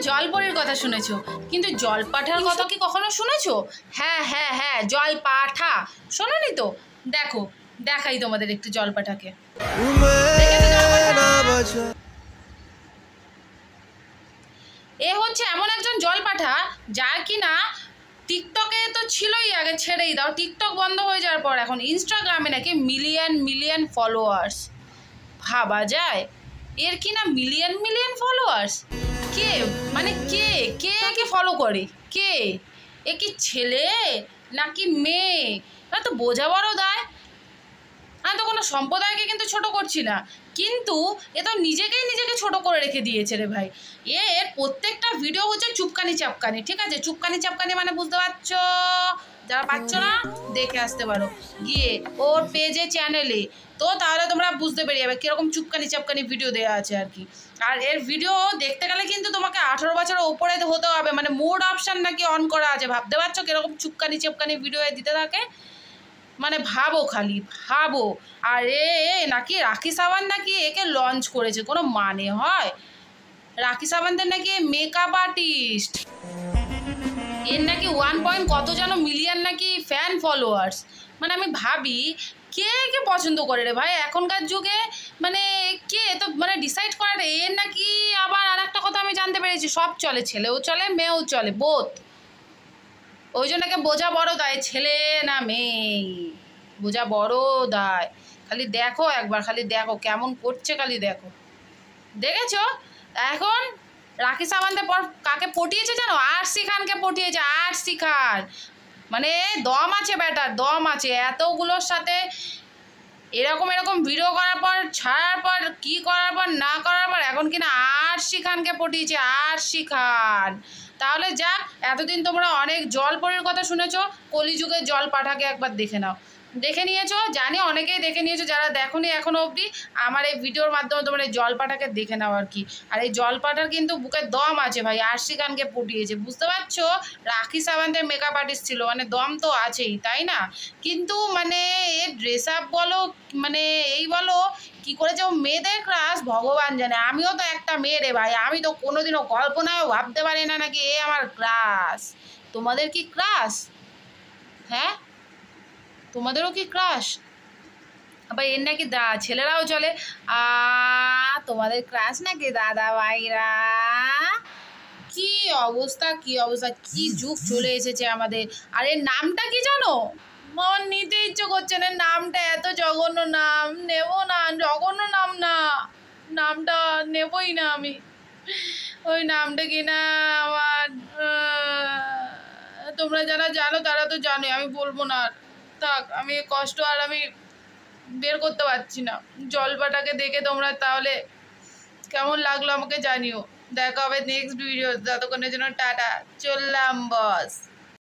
জলপরীর কথা শুনেছো, কিন্তু জলপাঠার কথা কি কখনো শুনেছো? হ্যাঁ হ্যাঁ হ্যাঁ, জলপাঠা শোনোনি তো? দেখো, দেখাই তোমাদের একটু জলপাঠাকে। এ হচ্ছে এমন একজন জলপাঠা যার কিনা টিকটকে তো ছিলই, আগে ছেড়েই দাও, টিকটক বন্ধ হয়ে যাওয়ার পর এখন ইনস্টাগ্রামে নাকি মিলিয়ন মিলিয়ন ফলোয়ার্স। ভাবা যায়, এর কিনা মিলিয়ন মিলিয়ন ফলোয়ার্স। কে মানে কে কে একে ফলো করে? কে? এ কি ছেলে নাকি মেয়ে? তা তো বোঝা বড় দায়। আমি তো কোনো সম্প্রদায়কে কিন্তু ছোট করছি না, কিন্তু এ তো নিজেকে ছোট করে রেখে দিয়েছে রে ভাই। এর প্রত্যেকটা ভিডিও হচ্ছে চুপকানি চাপকানি, ঠিক আছে? চুপকানি চাপকানি মানে বুঝতে পারছো? যারা পাচ্ছ না দেখে আসতে পারো গিয়ে ওর পেজে চ্যানেলে, তো তাহলে তোমরা বুঝতে পেরে যাবে কীরকম চুপকানি চাপকানি ভিডিও দেওয়া আছে আর কি। আর এর ভিডিও দেখতে গেলে কিন্তু তোমাকে 18 বছরের ওপরে হতে হবে, মানে মোড অপশান নাকি অন করা আছে। ভাবতে পারছো কীরকম চুপকানি চাপকানি ভিডিও দিতে থাকে? মানে ভাবো, খালি ভাবো। আর নাকি রাখি সাবান নাকি একে লঞ্চ করেছে, কোনো মানে হয়? রাখি সাবানদের নাকি মেকআপ আর্টিস্ট, এর নাকি 1 কত যেন মিলিয়ন নাকি ফ্যান ফলোয়ার্স। মানে আমি ভাবি কে কে পছন্দ করে রে ভাই এখনকার যুগে, মানে কে তো মানে ডিসাইড করে রে। এর নাকি আবার আর একটা কথা আমি জানতে পেরেছি, সব চলে, ছেলেও চলে মেয়েও চলে, বোথ। ওই জন্যকে বোঝা বড় দায়, ছেলে না মেয়ে বোঝা বড় দায়। খালি দেখো একবার, খালি দেখো কেমন করছে, খালি দেখো। দেখেছো এখন রাখি সাবান্তের পর কাকে পটিয়েছে জানো? আরসি খানকে পটিয়েছে। আরসি খান মানে দম আছে ব্যাটার, দম আছে। এতগুলোর সাথে এরকম ভিডিও করার পর, ছাড়ার পর, কি করার পর না করার পর এখন কিনা আরসি খানকে পটিয়েছে। আরসি খান। তাহলে যাক, এতদিন তোমরা অনেক জলপরীর কথা শুনেছো, কলিযুগের জলপাঠাকে একবার দেখে নাও। দেখে নিয়েছো জানি, অনেকেই দেখে নিয়েছো, যারা দেখোনি এখনো অবধি আমার এই ভিডিওর মাধ্যমে তোমরা এই জলপাঠাকে দেখে নাও আর কি। আর এই জলপাঠার কিন্তু বুকের দম আছে ভাই, আরসি খানকে পটিয়েছে, বুঝতে পারছো? রাখি সাবান্তের মেকআপ আর্টিস্ট ছিল, মানে দম তো আছেই, তাই না? কিন্তু মানে এর ড্রেস আপ বলো, মানে এই বলো কি করে যে মেয়েদের ক্রাশ ভগবান জানে। আমিও তো একটা মেয়ে রে ভাই, আমি তো কোনোদিনও কল্পনাও ভাবতে পারি না নাকি এ আমার ক্রাশ। তোমাদের কি ক্রাশ? হ্যাঁ, তোমাদেরও কি ক্রাশ? আবার এর নাকি ছেলেরাও চলে। তোমাদের ক্রাশ নাকি দাদা ভাইরা? কি অবস্থা, কি অবস্থা, কি যুগ চলে এসেছে আমাদের। আর এর নামটা কি জানো? আমার নিতে ইচ্ছে করছে না নামটা, এত জঘন্য নাম নেব না, জঘন্য নাম না, নামটা নেবই না আমি। ওই নামটা কিনা আমার, তোমরা যারা জানো তারা তো জানো, আমি বলবো না। থাক, আমি কষ্ট আর আমি বের করতে পারছি না। জলপাটাকে দেখে তোমরা তাহলে কেমন লাগলো আমাকে জানিও। দেখা হবে নেক্সট ভিডিও, ততক্ষণের জন্য টাটা, চললাম বস।